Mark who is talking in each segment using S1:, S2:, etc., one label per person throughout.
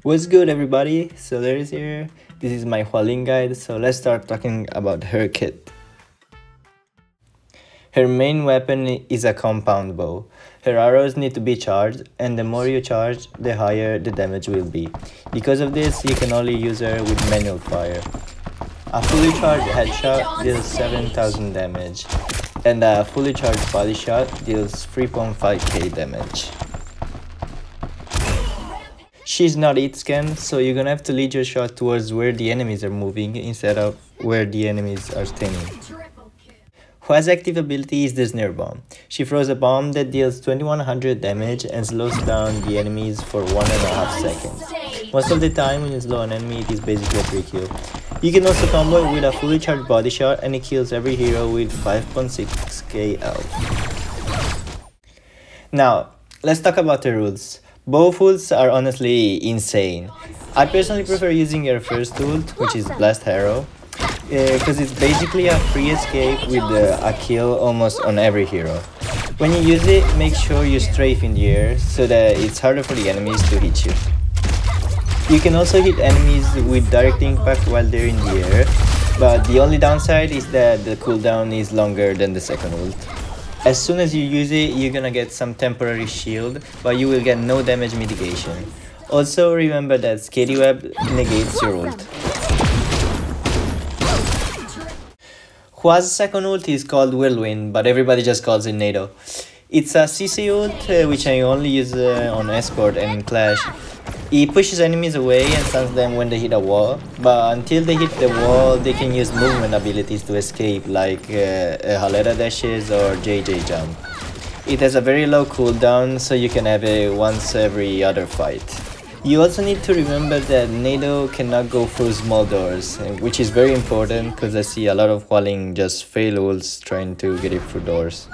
S1: What's good, everybody? So there is here. This is my Hua Ling guide, so let's start talking about her kit. Her main weapon is a compound bow. Her arrows need to be charged, and the more you charge, the higher the damage will be. Because of this, you can only use her with manual fire. A fully charged headshot deals 7000 damage, and a fully charged body shot deals 3.5k damage. She's not hit scan, so you're gonna have to lead your shot towards where the enemies are moving instead of where the enemies are standing. Hua's active ability is the snare bomb. She throws a bomb that deals 2100 damage and slows down the enemies for 1.5 seconds. Most of the time when you slow an enemy, it is basically a free kill. You can also combo it with a fully charged body shot and it kills every hero with 5.6k health. Now, let's talk about the rules. Both ults are honestly insane. I personally prefer using your first ult, which is Blast Arrow, because it's basically a free escape with a kill almost on every hero. When you use it, make sure you strafe in the air so that it's harder for the enemies to hit you. You can also hit enemies with direct impact while they're in the air, but the only downside is that the cooldown is longer than the second ult. As soon as you use it, you're gonna get some temporary shield, but you will get no damage mitigation. Also remember that Skady Web negates your ult. Hua's second ult is called Whirlwind, but everybody just calls it NATO. It's a CC ult, which I only use on Escort and Clash. It pushes enemies away and stuns them when they hit a wall, but until they hit the wall, they can use movement abilities to escape, like Halera dashes or JJ jump. It has a very low cooldown, so you can have it once every other fight. You also need to remember that NATO cannot go through small doors, which is very important because I see a lot of Hua Ling just fail ults trying to get it through doors.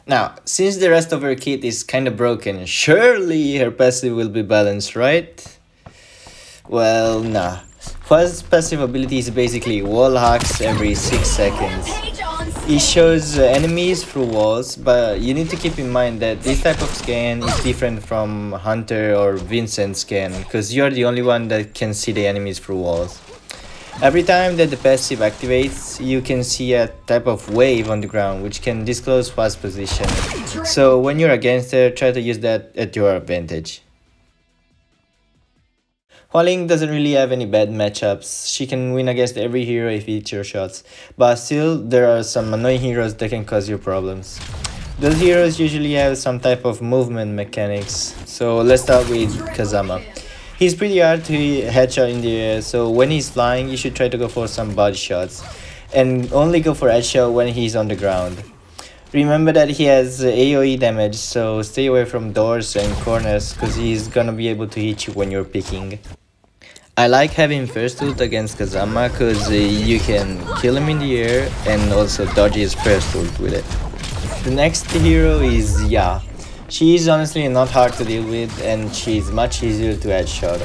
S1: Now, since the rest of her kit is kinda broken, surely her passive will be balanced, right? Well, nah. Hua's passive ability is basically wall hacks every 6 seconds. It shows enemies through walls, but you need to keep in mind that this type of scan is different from Hunter or Vincent scan, because you're the only one that can see the enemies through walls. Every time that the passive activates, you can see a type of wave on the ground which can disclose Hua's position. So when you're against her, try to use that at your advantage. Hua Ling doesn't really have any bad matchups. She can win against every hero if you hit your shots, but still there are some annoying heroes that can cause you problems. Those heroes usually have some type of movement mechanics, so let's start with Kazama. He's pretty hard to headshot in the air, so when he's flying, you should try to go for some body shots, and only go for headshot when he's on the ground. Remember that he has AoE damage, so stay away from doors and corners, cause he's gonna be able to hit you when you're picking. I like having first ult against Kazama, cause you can kill him in the air, and also dodge his first ult with it. The next hero is Ya. She is honestly not hard to deal with and she's much easier to headshot.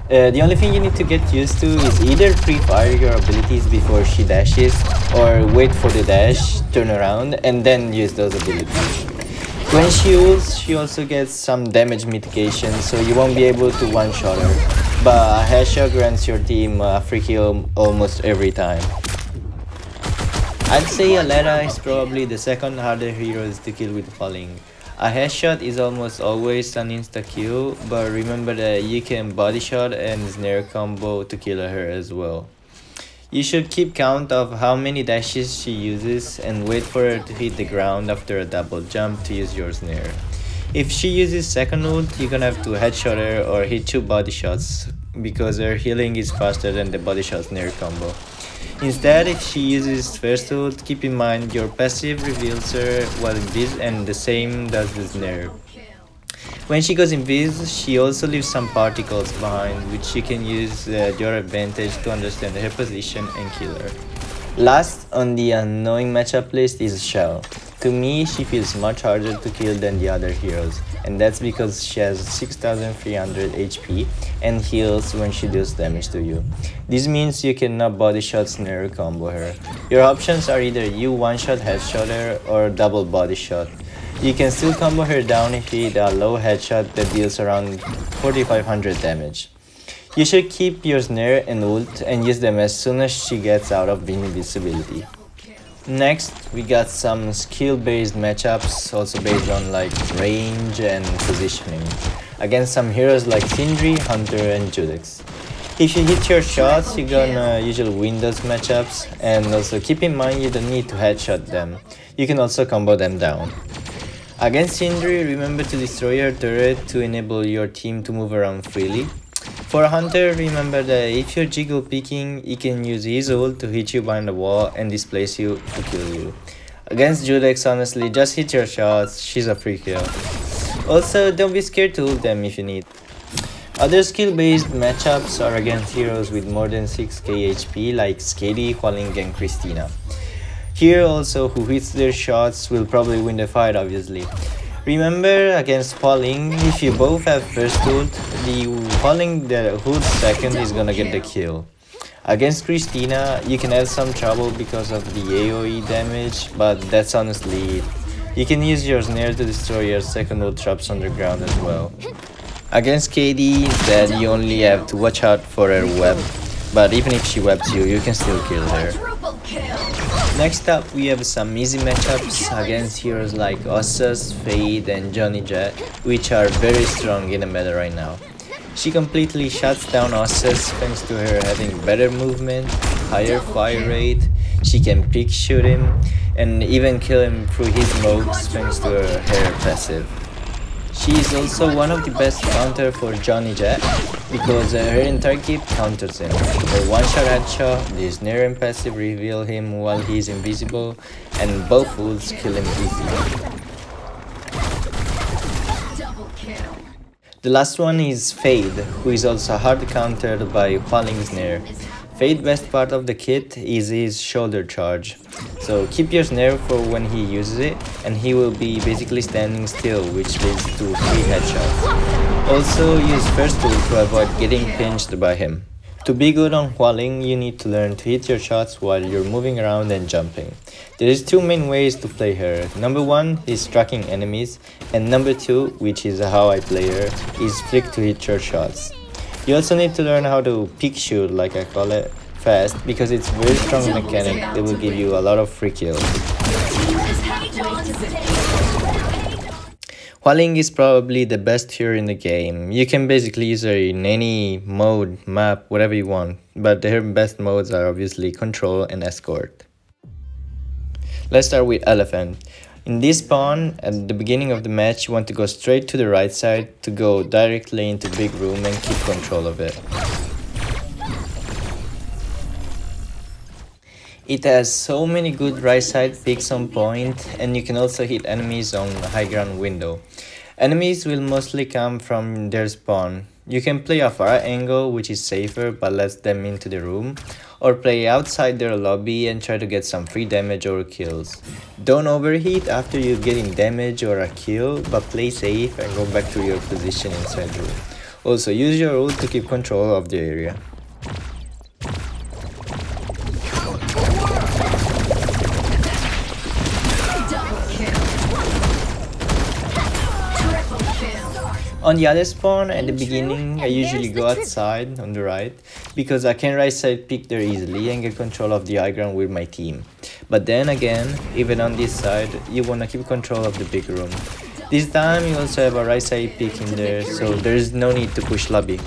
S1: The only thing you need to get used to is either pre-fire your abilities before she dashes or wait for the dash, turn around and then use those abilities. When she ults, she also gets some damage mitigation, so you won't be able to one-shot her, but a headshot grants your team a free kill almost every time. I'd say Alera is probably the second harder hero to kill with Hua Ling. A headshot is almost always an insta-kill, but remember that you can body shot and snare combo to kill her as well. You should keep count of how many dashes she uses and wait for her to hit the ground after a double jump to use your snare. If she uses second ult, you're gonna have to headshot her or hit 2 body shots because her healing is faster than the body shot snare combo. Instead, if she uses first ult, keep in mind your passive reveals her while invis and the same does the snare. When she goes invis, she also leaves some particles behind which you can use your advantage to understand her position and kill her. Last on the annoying matchup list is Xiao. To me, she feels much harder to kill than the other heroes, and that's because she has 6300 HP and heals when she deals damage to you. This means you cannot body shot snare combo her. Your options are either you one-shot headshot her or double body shot. You can still combo her down if you hit a low headshot that deals around 4500 damage. You should keep your snare and ult and use them as soon as she gets out of invisibility. Next, we got some skill-based matchups, also based on like range and positioning, against some heroes like Sindri, Hunter and Judex. If you hit your shots, you're gonna usually win those matchups, and also keep in mind you don't need to headshot them, you can also combo them down. Against Sindri, remember to destroy your turret to enable your team to move around freely. For Hunter, remember that if you're jiggle picking, he can use his ult to hit you behind the wall and displace you to kill you. Against Judex, honestly, just hit your shots, she's a free kill. Also, don't be scared to ult them if you need. Other skill-based matchups are against heroes with more than 6k HP like Skady, Hua Ling and Christina. Here also, who hits their shots will probably win the fight obviously. Remember, against Hua Ling, if you both have first ult, the Hua Ling that ults second is gonna get the kill. Against Christina, you can have some trouble because of the AoE damage, but that's honestly it. You can use your snare to destroy your second ult traps on the ground as well. Against KD, instead, you only have to watch out for her web, but even if she webs you, you can still kill her. Next up, we have some easy matchups against heroes like Ossus, Fade and Johnny Jet, which are very strong in the meta right now. She completely shuts down Ossus thanks to her having better movement, higher fire rate, she can pick shoot him, and even kill him through his smokes thanks to her passive. She is also one of the best counter for Johnny Jet because her entire kit counters him. Her one-shot headshot, the snare and passive reveal him while he is invisible, and both ults kill him easily. The last one is Fade, who is also hard countered by Hua Ling's snare. Fade's best part of the kit is his shoulder charge, so keep your snare for when he uses it and he will be basically standing still, which leads to free headshots. Also use first ult to avoid getting pinched by him. To be good on Hua Ling, you need to learn to hit your shots while you're moving around and jumping. There is two main ways to play her. Number one is tracking enemies, and number two, which is how I play her, is flick to hit your shots. You also need to learn how to pick shoot, like I call it, fast, because it's a very strong mechanic that will give you a lot of free kills. Hua Ling is probably the best hero in the game. You can basically use her in any mode, map, whatever you want, but her best modes are obviously Control and Escort. Let's start with Elephant. In this spawn, at the beginning of the match, you want to go straight to the right side to go directly into big room and keep control of it. It has so many good right side picks on point, and you can also hit enemies on high ground window. Enemies will mostly come from their spawn. You can play a far angle, which is safer but lets them into the room, or play outside their lobby and try to get some free damage or kills. Don't overheat after you getting damage or a kill, but play safe and go back to your position inside the room. Also use your ult to keep control of the area. On the other spawn, at the beginning, I usually go outside on the right because I can right side pick there easily and get control of the high ground with my team. But then again, even on this side, you wanna keep control of the big room. This time you also have a right side pick in there, so there is no need to push lobby.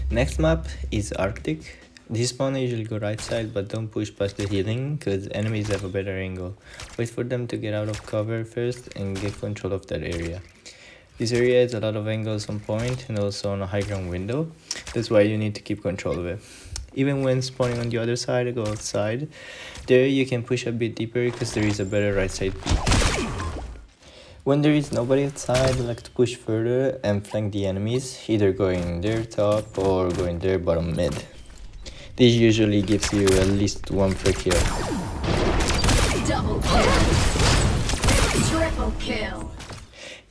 S1: Next map is Arctic. This spawn I usually go right side, but don't push past the healing because enemies have a better angle. Wait for them to get out of cover first and get control of that area. This area has a lot of angles on point and also on a high ground window. That's why you need to keep control of it. Even when spawning on the other side, I go outside. There you can push a bit deeper because there is a better right side peek. When there is nobody outside, I like to push further and flank the enemies, either going their top or going their bottom mid. This usually gives you at least one free kill.
S2: Double kill. Triple kill.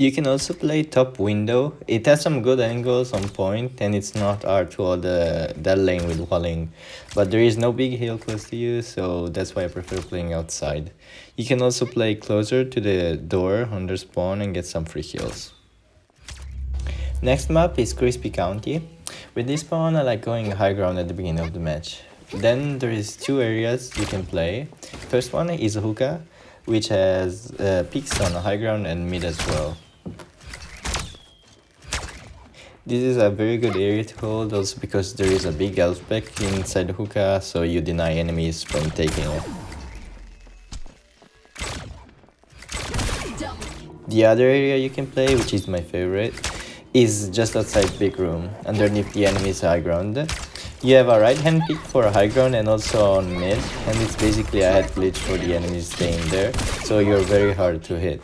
S1: You can also play top window. It has some good angles on point and it's not hard to hold that lane with Hua Ling. But there is no big hill close to you, so that's why I prefer playing outside. You can also play closer to the door on their spawn and get some free kills. Next map is Crispy County. With this spawn I like going high ground at the beginning of the match. Then there is two areas you can play. First one is Hookah, which has peaks on high ground and mid as well. This is a very good area to hold also because there is a big health spec inside the Hookah, so you deny enemies from taking it. The other area you can play, which is my favorite, is just outside big room, underneath the enemy's high ground. You have a right hand pick for a high ground and also on mid, and it's basically a head glitch for the enemies staying there, so you're very hard to hit.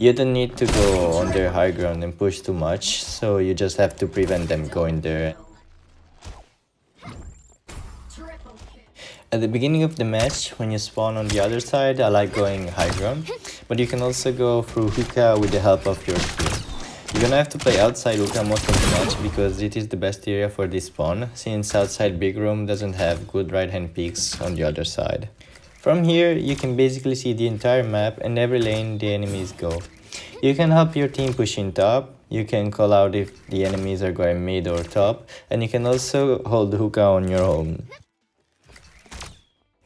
S1: You don't need to go on their high ground and push too much, so you just have to prevent them going there. At the beginning of the match, when you spawn on the other side, I like going high ground, but you can also go through Hookah with the help of your team. You're gonna have to play outside Hookah most of the match because it is the best area for this spawn, since outside big room doesn't have good right hand peaks on the other side. From here, you can basically see the entire map and every lane the enemies go. You can help your team push in top, you can call out if the enemies are going mid or top, and you can also hold Hookah on your own.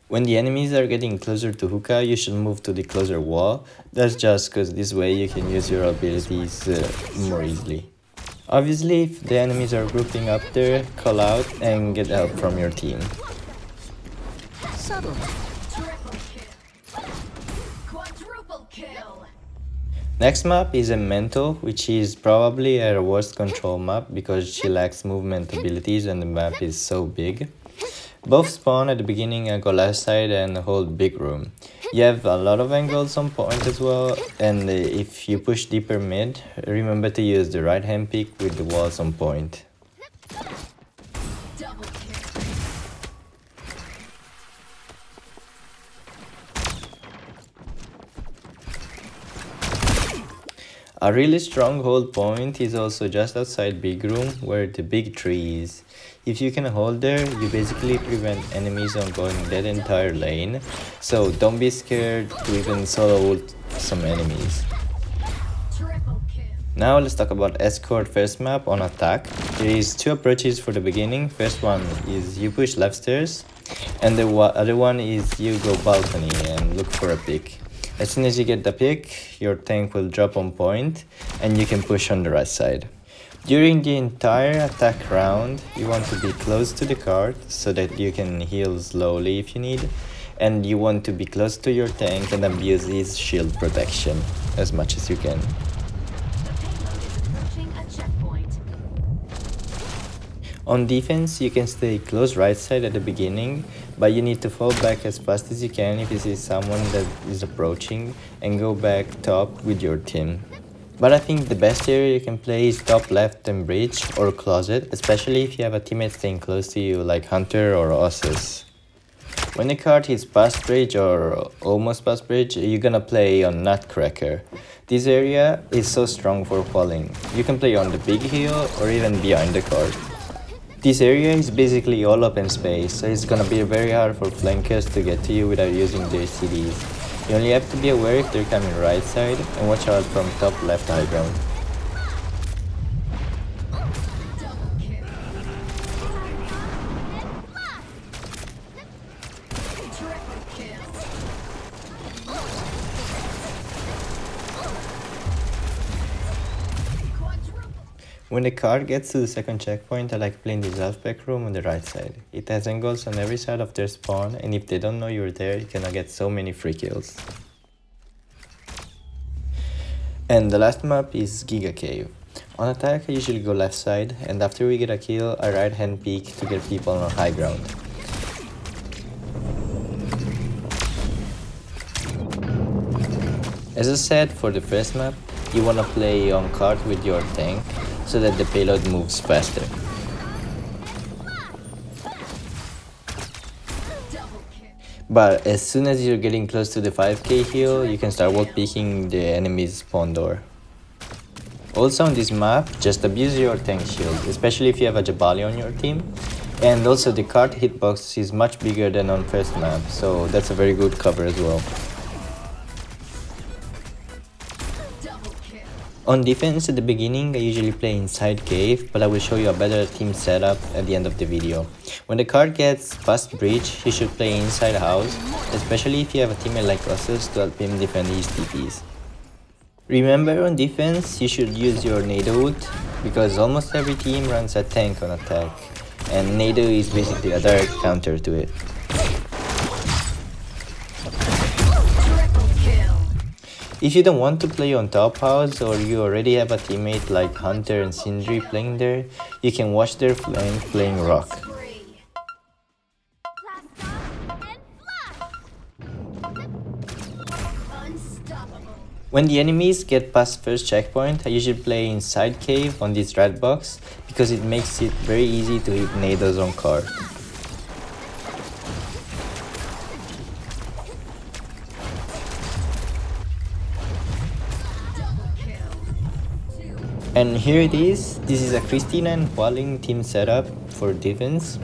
S1: When the enemies are getting closer to Hookah, you should move to the closer wall. That's just because this way you can use your abilities more easily. Obviously, if the enemies are grouping up there, call out and get help from your team.
S2: Subtle.
S1: Next map is Emmental, which is probably her worst control map because she lacks movement abilities and the map is so big. Both spawn at the beginning and go left side and hold big room. You have a lot of angles on point as well, and if you push deeper mid, remember to use the right hand pick with the walls on point. A really strong hold point is also just outside big room where the big tree is. If you can hold there, you basically prevent enemies on going that entire lane, so don't be scared to even solo ult some enemies. Now let's talk about escort first map on attack. There is two approaches for the beginning. First one is you push left stairs, and the other one is you go balcony and look for a pick. As soon as you get the pick, your tank will drop on point and you can push on the right side. During the entire attack round, you want to be close to the cart so that you can heal slowly if you need, and you want to be close to your tank and abuse his shield protection as much as you can. On defense, you can stay close right side at the beginning, but you need to fall back as fast as you can if you see someone that is approaching and go back top with your team. But I think the best area you can play is top left and bridge or closet, especially if you have a teammate staying close to you like Hunter or Ossus. When the card hits past bridge or almost past bridge, you're gonna play on Nutcracker. This area is so strong for falling. You can play on the big hill or even behind the card. This area is basically all open space, so it's gonna be very hard for flankers to get to you without using their CDs. You only have to be aware if they're coming right side and watch out from top left high ground. When the card gets to the second checkpoint, I like playing the Zelfback room on the right side. It has angles on every side of their spawn, and if they don't know you're there, you can get so many free kills. And the last map is Gigacave. On attack, I usually go left side, and after we get a kill, I right hand peek to get people on high ground. As I said, for the first map, you wanna play on cart with your tank, so that the payload moves faster. But as soon as you're getting close to the 5k heal, you can start wall peeking the enemy's spawn door. Also on this map, just abuse your tank shield, especially if you have a Jabali on your team. And also the card hitbox is much bigger than on first map, so that's a very good cover as well. On defense at the beginning, I usually play inside cave, but I will show you a better team setup at the end of the video. When the card gets past breach, you should play inside house, especially if you have a teammate like Usus to help him defend his TPs. Remember, on defense, you should use your Nado ult, because almost every team runs a tank on attack, and Nado is basically a direct counter to it. If you don't want to play on top house, or you already have a teammate like Hunter and Sindri playing there, you can watch their flank playing Rock. When the enemies get past first checkpoint, I usually play inside cave on this red box, because it makes it very easy to hit nados on card. And here it is. This is a Christina and Hua Ling team setup for defense,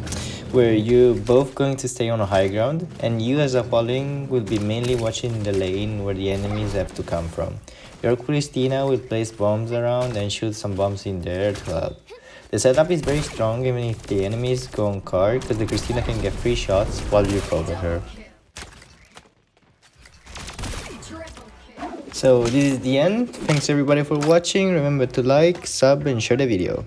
S1: where you both going to stay on a high ground, and you as a Hua Ling will be mainly watching the lane where the enemies have to come from. Your Christina will place bombs around and shoot some bombs in there to help. The setup is very strong even if the enemies go on card, because the Christina can get free shots while you cover her. So this is the end. Thanks everybody for watching. Remember to like, sub and share the video.